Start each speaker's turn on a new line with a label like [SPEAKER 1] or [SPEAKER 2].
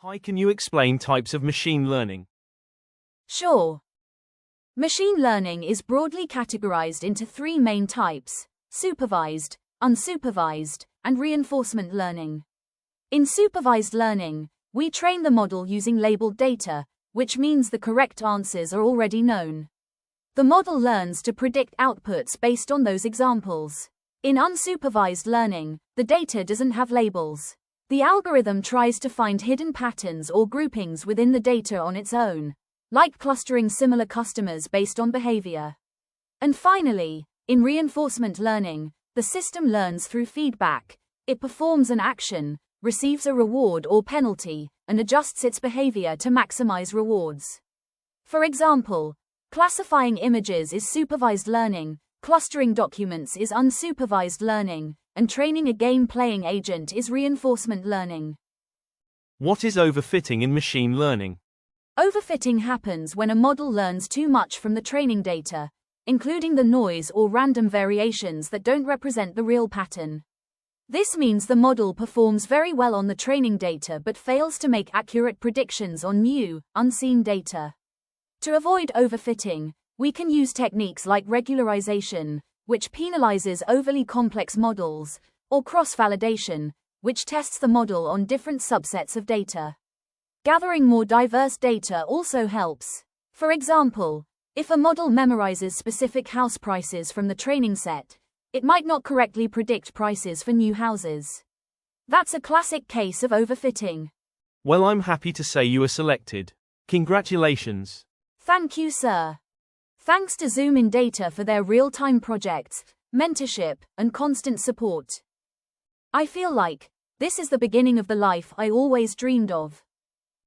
[SPEAKER 1] Hi, can you explain types of machine learning?
[SPEAKER 2] Sure. Machine learning is broadly categorized into three main types: supervised, unsupervised, and reinforcement learning. In supervised learning, we train the model using labeled data, which means the correct answers are already known. The model learns to predict outputs based on those examples. In unsupervised learning, the data doesn't have labels. The algorithm tries to find hidden patterns or groupings within the data on its own, like clustering similar customers based on behavior. And finally, in reinforcement learning, the system learns through feedback. It performs an action, receives a reward or penalty, and adjusts its behavior to maximize rewards. For example, classifying images is supervised learning, clustering documents is unsupervised learning, and training a game-playing agent is reinforcement learning.
[SPEAKER 1] What is overfitting in machine learning?
[SPEAKER 2] Overfitting happens when a model learns too much from the training data, including the noise or random variations that don't represent the real pattern. This means the model performs very well on the training data but fails to make accurate predictions on new, unseen data. To avoid overfitting, we can use techniques like regularization, which penalizes overly complex models, or cross-validation, which tests the model on different subsets of data. Gathering more diverse data also helps. For example, if a model memorizes specific house prices from the training set, it might not correctly predict prices for new houses. That's a classic case of overfitting.
[SPEAKER 1] Well, I'm happy to say you were selected. Congratulations.
[SPEAKER 2] Thank you, sir. Thanks to ZoomInData for their real-time projects, mentorship, and constant support. I feel like this is the beginning of the life I always dreamed of.